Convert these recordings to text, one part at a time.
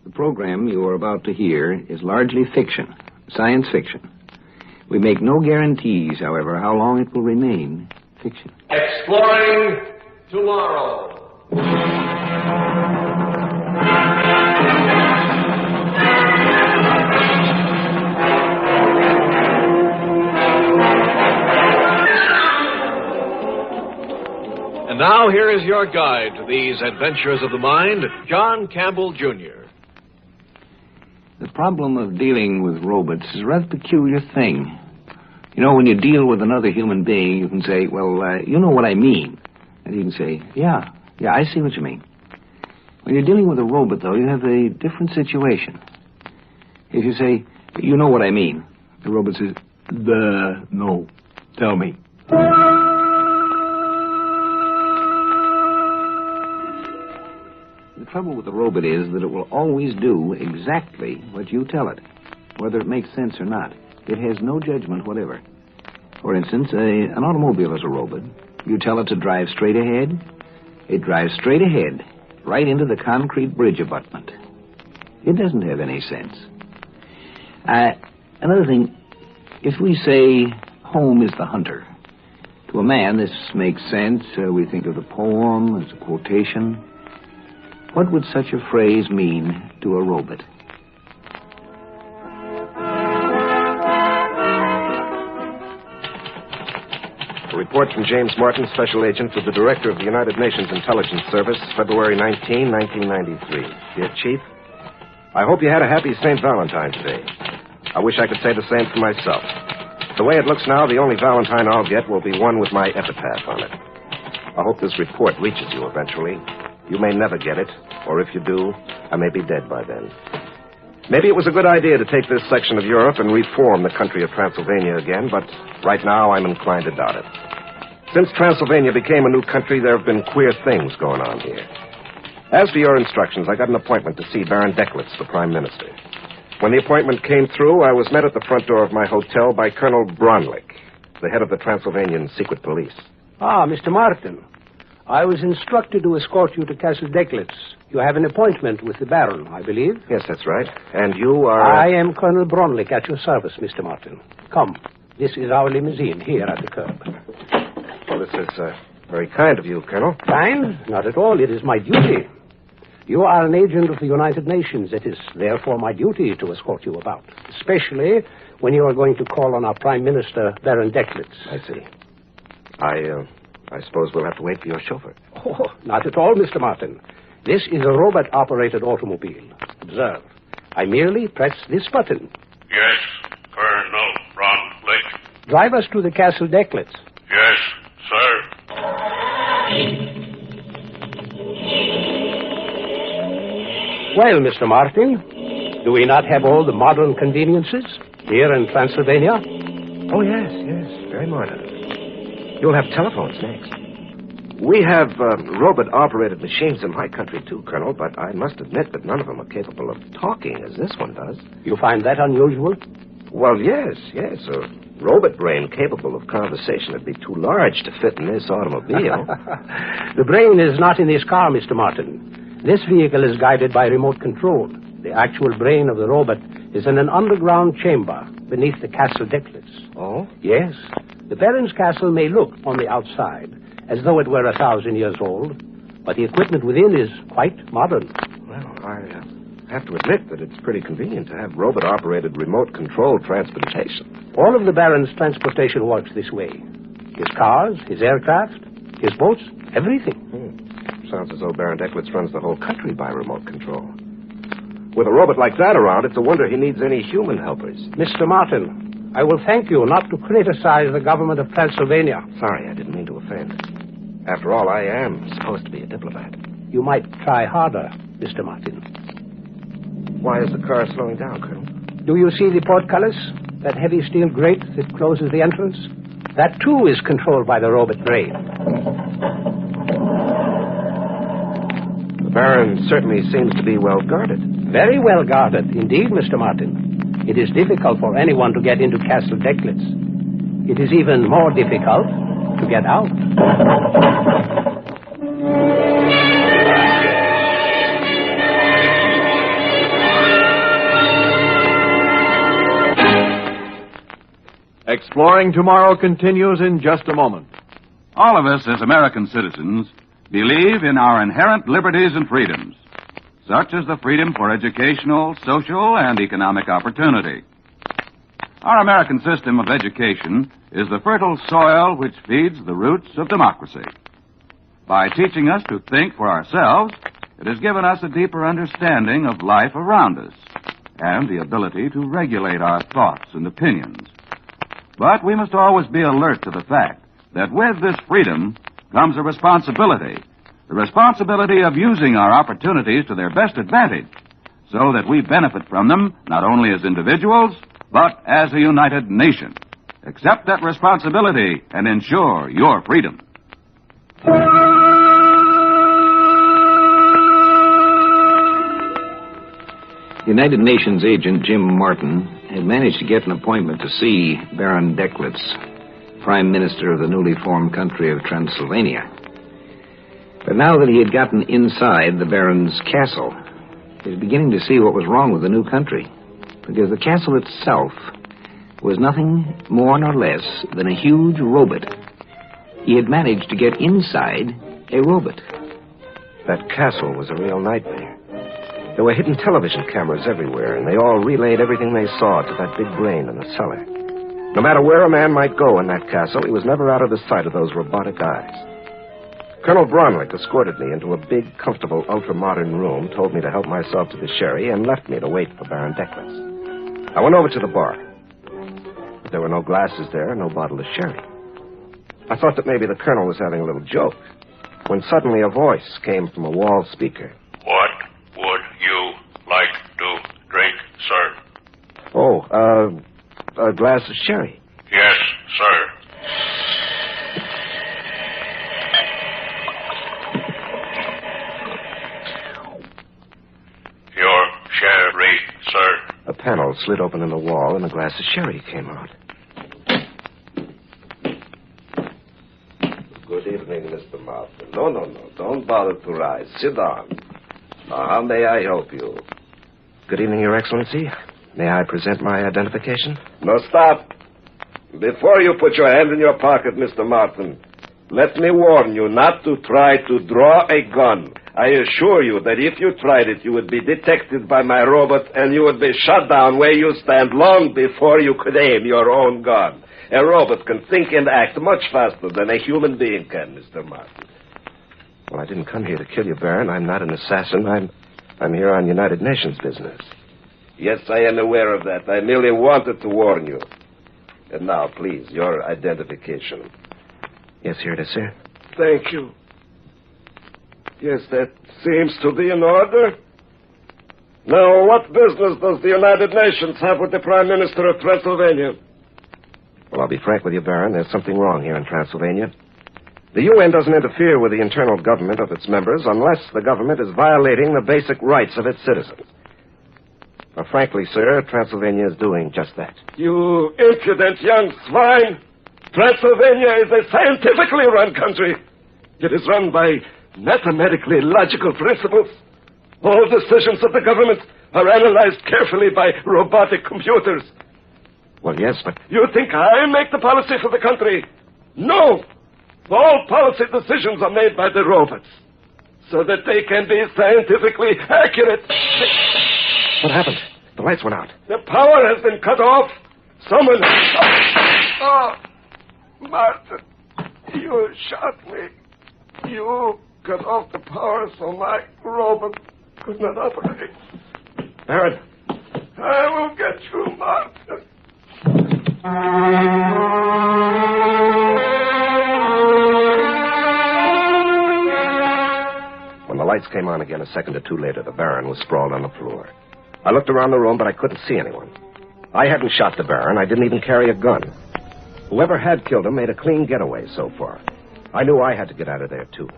The program you are about to hear is largely fiction, science fiction. We make no guarantees, however, how long it will remain fiction. Exploring tomorrow. And now here is your guide to these adventures of the mind, John Campbell, Jr. The problem of dealing with robots is a rather peculiar thing. You know, when you deal with another human being, you can say, well, you know what I mean. And he can say, yeah, I see what you mean. When you're dealing with a robot, though, you have a different situation. If you say, you know what I mean, the robot says, no, tell me. The trouble with the robot is that it will always do exactly what you tell it, whether it makes sense or not. It has no judgment whatever. For instance, an automobile is a robot. You tell it to drive straight ahead, it drives straight ahead, right into the concrete bridge abutment. It doesn't have any sense. Another thing, if we say home is the hunter, to a man this makes sense. We think of the poem as a quotation. What would such a phrase mean to a robot? A report from James Martin, Special Agent with the Director of the United Nations Intelligence Service, February 19, 1993. Dear Chief, I hope you had a happy St. Valentine's Day. I wish I could say the same for myself. The way it looks now, the only Valentine I'll get will be one with my epitaph on it. I hope this report reaches you eventually. You may never get it, or if you do, I may be dead by then. Maybe it was a good idea to take this section of Europe and reform the country of Transylvania again, but right now I'm inclined to doubt it. Since Transylvania became a new country, there have been queer things going on here. As for your instructions, I got an appointment to see Baron Declitz, the Prime Minister. When the appointment came through, I was met at the front door of my hotel by Colonel Bronlick, the head of the Transylvanian Secret Police. Ah, Mr. Martin. I was instructed to escort you to Castle Declitz. You have an appointment with the Baron, I believe. Yes, that's right. And you are... I am Colonel Bronlick at your service, Mr. Martin. Come. This is our limousine here at the curb. Well, this is very kind of you, Colonel. Kind? Not at all. It is my duty. You are an agent of the United Nations. It is therefore my duty to escort you about, especially when you are going to call on our Prime Minister, Baron Declitz. I see. I suppose we'll have to wait for your chauffeur. Oh, not at all, Mr. Martin. This is a robot-operated automobile. Observe. I merely press this button. Yes, Colonel Bronlick. Drive us to the Castle Declitz. Yes, sir. Well, Mr. Martin, do we not have all the modern conveniences here in Transylvania? Oh, yes, very modern. You'll have telephones next. We have robot-operated machines in my country, too, Colonel, but I must admit that none of them are capable of talking as this one does. You find that unusual? Well, yes. A robot brain capable of conversation would be too large to fit in this automobile. The brain is not in this car, Mr. Martin. This vehicle is guided by remote control. The actual brain of the robot is in an underground chamber beneath the Castle Declitz. Oh? Yes. The Baron's castle may look on the outside as though it were 1,000 years old, but the equipment within is quite modern. Well, I have to admit that it's pretty convenient to have robot-operated remote-controlled transportation. All of the Baron's transportation works this way. His cars, his aircraft, his boats, everything. Sounds as though Baron Declitz runs the whole country by remote control. With a robot like that around, it's a wonder he needs any human helpers. Mr. Martin, I will thank you not to criticize the government of Transylvania. Sorry, I didn't mean to offend. After all, I am supposed to be a diplomat. You might try harder, Mr. Martin. Why is the car slowing down, Colonel? Do you see the portcullis? That heavy steel grate that closes the entrance? That, too, is controlled by the robot brain. The Baron certainly seems to be well guarded. Very well guarded, indeed, Mr. Martin. It is difficult for anyone to get into Castle Declitz. It is even more difficult to get out. Exploring Tomorrow continues in just a moment. All of us as American citizens believe in our inherent liberties and freedoms, such as the freedom for educational, social, and economic opportunity. Our American system of education is the fertile soil which feeds the roots of democracy. By teaching us to think for ourselves, it has given us a deeper understanding of life around us and the ability to regulate our thoughts and opinions. But we must always be alert to the fact that with this freedom comes a responsibility, the responsibility of using our opportunities to their best advantage so that we benefit from them not only as individuals, but as a united nation. Accept that responsibility and ensure your freedom. United Nations agent Jim Martin had managed to get an appointment to see Baron Declitz, Prime Minister of the newly formed country of Transylvania. But now that he had gotten inside the Baron's castle, he was beginning to see what was wrong with the new country, because the castle itself was nothing more nor less than a huge robot. He had managed to get inside a robot. That castle was a real nightmare. There were hidden television cameras everywhere, and they all relayed everything they saw to that big brain in the cellar. No matter where a man might go in that castle, he was never out of the sight of those robotic eyes. Colonel Bronlick escorted me into a big, comfortable, ultra-modern room, told me to help myself to the sherry, and left me to wait for Baron Declitz. I went over to the bar. But there were no glasses there, no bottle of sherry. I thought that maybe the colonel was having a little joke, when suddenly a voice came from a wall speaker. What would you like to drink, sir? Oh, a glass of sherry. Yes, sir. Your sherry, sir. A panel slid open in the wall, and a glass of sherry came out. Good evening, Mr. Martin. No. Don't bother to rise. Sit down. Now, how may I help you? Good evening, Your Excellency. May I present my identification? No, stop. Before you put your hand in your pocket, Mr. Martin, let me warn you not to try to draw a gun. I assure you that if you tried it, you would be detected by my robot and you would be shot down where you stand long before you could aim your own gun. A robot can think and act much faster than a human being can, Mr. Martin. Well, I didn't come here to kill you, Baron. I'm not an assassin. I'm here on United Nations business. Yes, I am aware of that. I merely wanted to warn you. And now, please, your identification. Yes, here it is, sir. Thank you. Yes, that seems to be in order. Now, what business does the United Nations have with the Prime Minister of Transylvania? Well, I'll be frank with you, Baron. There's something wrong here in Transylvania. The UN doesn't interfere with the internal government of its members unless the government is violating the basic rights of its citizens. Well, frankly, sir, Transylvania is doing just that. You impudent young swine! Transylvania is a scientifically run country. It is run by mathematically logical principles. All decisions of the government are analyzed carefully by robotic computers. Well, yes, but... You think I make the policy for the country? No! All policy decisions are made by the robots, so that they can be scientifically accurate. What happened? The lights went out. The power has been cut off. Someone... Oh, Martin, you shot me. You cut off the power so my robot could not operate. Baron. I will get you, Martin. When the lights came on again a second or two later, the Baron was sprawled on the floor. I looked around the room, but I couldn't see anyone. I hadn't shot the Baron. I didn't even carry a gun. Whoever had killed him made a clean getaway so far. I knew I had to get out of there, too.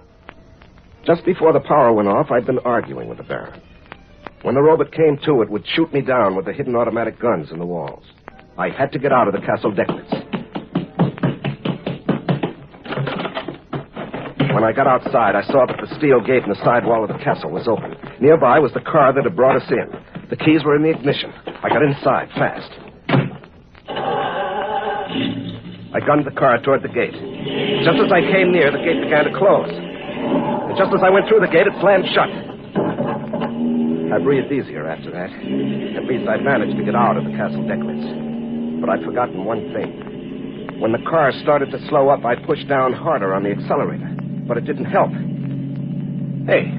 Just before the power went off, I'd been arguing with the Baron. When the robot came to, it would shoot me down with the hidden automatic guns in the walls. I had to get out of the Castle Declitz. When I got outside, I saw that the steel gate in the side wall of the castle was open. Nearby was the car that had brought us in. The keys were in the ignition. I got inside fast. I gunned the car toward the gate. Just as I came near, the gate began to close. And just as I went through the gate, it slammed shut. I breathed easier after that. At least I'd managed to get out of the castle decklets. But I'd forgotten one thing. When the car started to slow up, I pushed down harder on the accelerator. But it didn't help. Hey,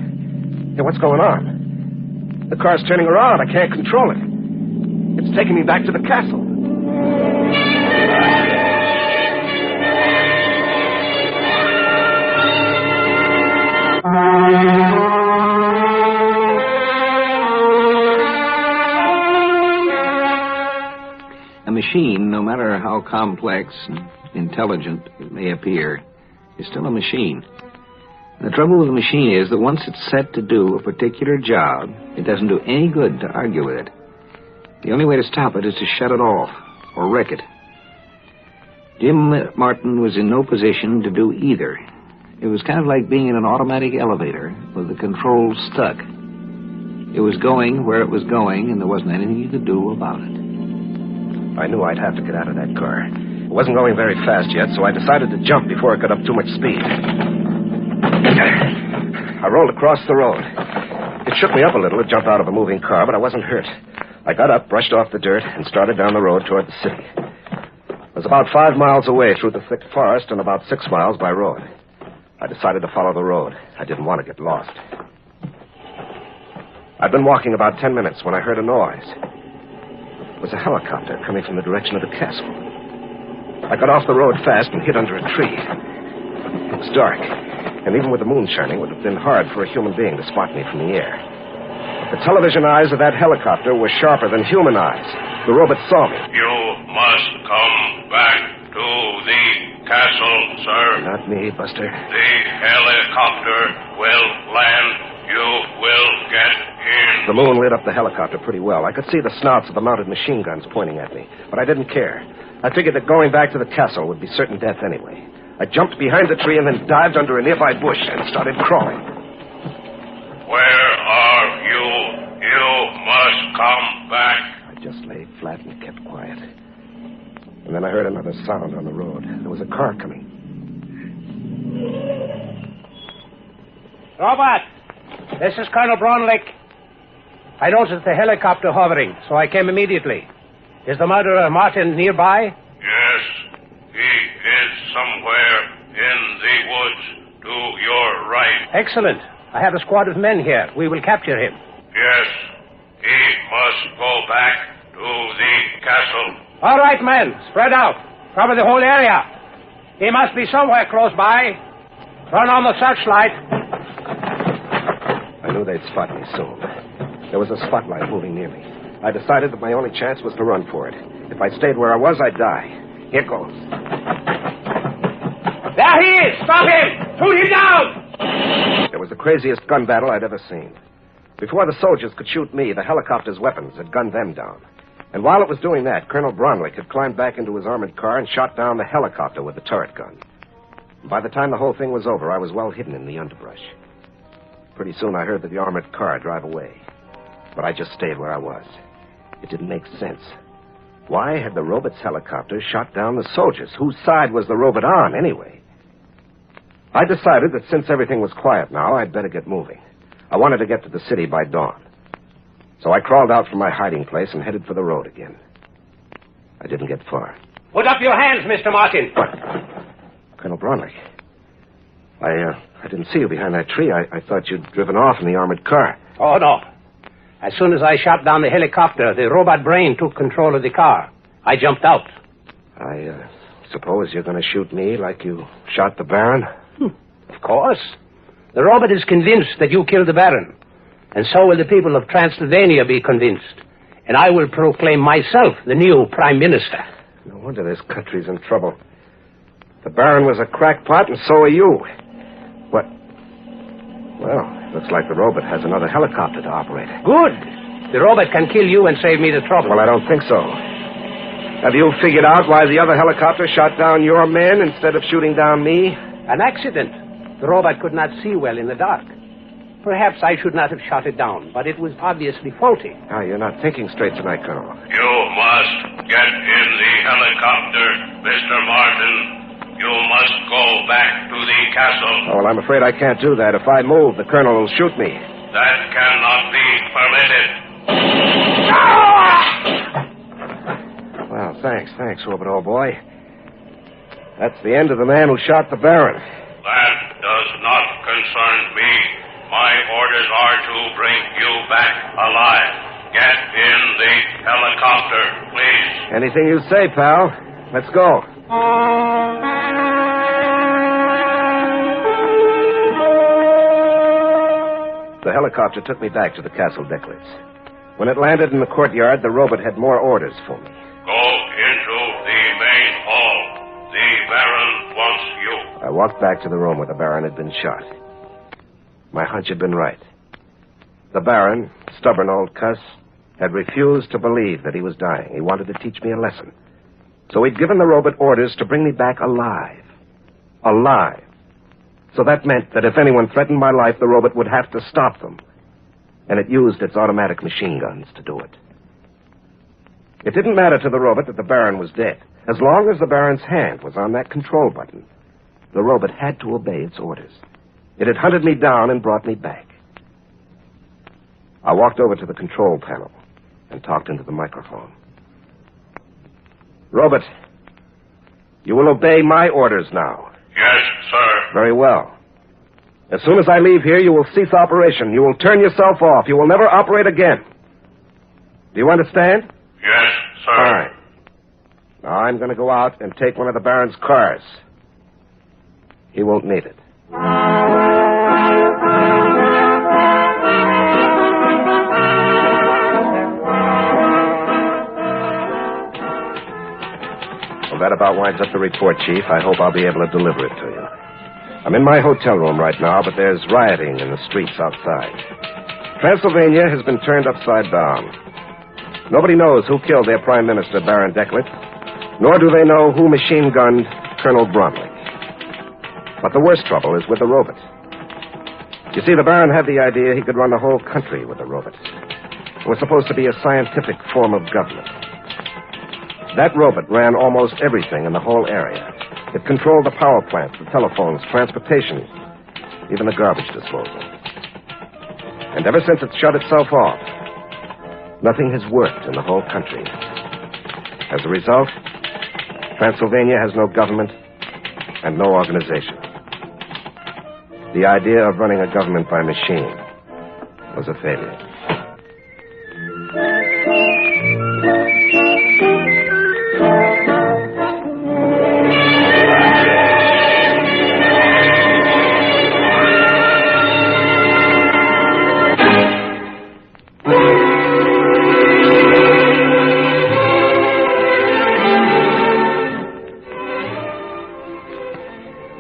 what's going on? The car's turning around. I can't control it. It's taking me back to the castle. A machine, no matter how complex and intelligent it may appear, is still a machine. The trouble with a machine is that once it's set to do a particular job, it doesn't do any good to argue with it. The only way to stop it is to shut it off or wreck it. Jim Martin was in no position to do either. It was kind of like being in an automatic elevator with the controls stuck. It was going where it was going, and there wasn't anything you could do about it. I knew I'd have to get out of that car. It wasn't going very fast yet, so I decided to jump before it got up too much speed. I rolled across the road. It shook me up a little to jump out of a moving car, but I wasn't hurt. I got up, brushed off the dirt, and started down the road toward the city. It was about 5 miles away through the thick forest and about 6 miles by road. I decided to follow the road. I didn't want to get lost. I'd been walking about 10 minutes when I heard a noise. It was a helicopter coming from the direction of the castle. I got off the road fast and hid under a tree. It was dark, and even with the moon shining, it would have been hard for a human being to spot me from the air. The television eyes of that helicopter were sharper than human eyes. The robot saw me. You must come back to the castle, sir. Not me, Buster. The helicopter will land. You will get in. The moon lit up the helicopter pretty well. I could see the snouts of the mounted machine guns pointing at me, but I didn't care. I figured that going back to the castle would be certain death anyway. I jumped behind the tree and then dived under a nearby bush and started crawling. Where are you? You must come back. I just lay flat and kept quiet. And then I heard another sound on the road. There was a car coming. Robert, this is Colonel Bromley. I noticed the helicopter hovering, so I came immediately. Is the murderer Martin nearby? Yes, he is somewhere in the woods to your right. Excellent. I have a squad of men here. We will capture him. Yes, he must go back to the castle. All right, men. Spread out. Cover the whole area. He must be somewhere close by. Turn on the searchlight. I knew they'd spot me soon. There was a spotlight moving near me. I decided that my only chance was to run for it. If I stayed where I was, I'd die. Here goes. There he is! Stop him! Shoot him down! It was the craziest gun battle I'd ever seen. Before the soldiers could shoot me, the helicopter's weapons had gunned them down. And while it was doing that, Colonel Bromley had climbed back into his armored car and shot down the helicopter with the turret gun. And by the time the whole thing was over, I was well hidden in the underbrush. Pretty soon I heard the armored car drive away. But I just stayed where I was. It didn't make sense. Why had the robot's helicopter shot down the soldiers? Whose side was the robot on, anyway? I decided that since everything was quiet now, I'd better get moving. I wanted to get to the city by dawn. So I crawled out from my hiding place and headed for the road again. I didn't get far. Put up your hands, Mr. Martin. What? Colonel Bromley. I didn't see you behind that tree. I thought you'd driven off in the armored car. Oh, no. As soon as I shot down the helicopter, the robot brain took control of the car. I jumped out. I suppose you're going to shoot me like you shot the Baron? Of course. The robot is convinced that you killed the Baron. And so will the people of Transylvania be convinced. And I will proclaim myself the new Prime Minister. No wonder this country's in trouble. The Baron was a crackpot, and so are you. What? Well, looks like the robot has another helicopter to operate. Good. The robot can kill you and save me the trouble. Well, I don't think so. Have you figured out why the other helicopter shot down your men instead of shooting down me? An accident. The robot could not see well in the dark. Perhaps I should not have shot it down, but it was obviously faulty. Ah, you're not thinking straight tonight, Colonel. You must get in the helicopter, Mr. Martin. You must go back to the castle. Oh, well, I'm afraid I can't do that. If I move, the colonel will shoot me. That cannot be permitted. Well, thanks, Robert, old boy. That's the end of the man who shot the Baron. That does not concern me. My orders are to bring you back alive. Get in the helicopter, please. Anything you say, pal. Let's go. The helicopter took me back to the castle Decklitz. When it landed in the courtyard, the robot had more orders for me. Go into the main hall. The Baron wants you. I walked back to the room where the Baron had been shot. My hunch had been right. The Baron, stubborn old cuss, had refused to believe that he was dying. He wanted to teach me a lesson. So he'd given the robot orders to bring me back alive. Alive. So that meant that if anyone threatened my life, the robot would have to stop them. And it used its automatic machine guns to do it. It didn't matter to the robot that the Baron was dead. As long as the Baron's hand was on that control button, the robot had to obey its orders. It had hunted me down and brought me back. I walked over to the control panel and talked into the microphone. Robot, you will obey my orders now. Yes, sir. Very well. As soon as I leave here, you will cease operation. You will turn yourself off. You will never operate again. Do you understand? Yes, sir. All right. Now I'm going to go out and take one of the Baron's cars. He won't need it. Well, that about winds up the report, Chief. I hope I'll be able to deliver it to you. I'm in my hotel room right now, but there's rioting in the streets outside. Transylvania has been turned upside down. Nobody knows who killed their Prime Minister, Baron Decklitz, nor do they know who machine-gunned Colonel Bromley. But the worst trouble is with the robot. You see, the Baron had the idea he could run the whole country with a robot. It was supposed to be a scientific form of government. That robot ran almost everything in the whole area. It controlled the power plants, the telephones, transportation, even the garbage disposal. And ever since it shut itself off, nothing has worked in the whole country. As a result, Transylvania has no government and no organization. The idea of running a government by machine was a failure.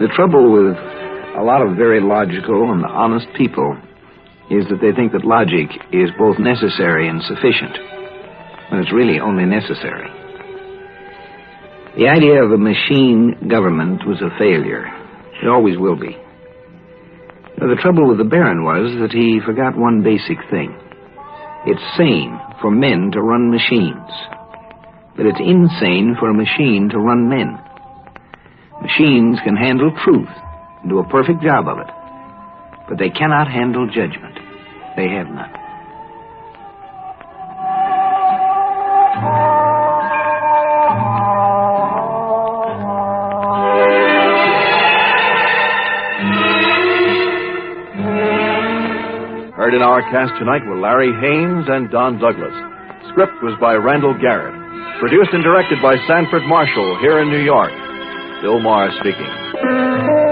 The trouble with a lot of very logical and honest people is that they think that logic is both necessary and sufficient, when it's really only necessary. The idea of a machine government was a failure. It always will be. Now, the trouble with the Baron was that he forgot one basic thing. It's sane for men to run machines, but it's insane for a machine to run men. Machines can handle truth and do a perfect job of it, but they cannot handle judgment. They have none. Heard in our cast tonight were Larry Haynes and Don Douglas. Script was by Randall Garrett. Produced and directed by Sanford Marshall here in New York. Bill Maher speaking.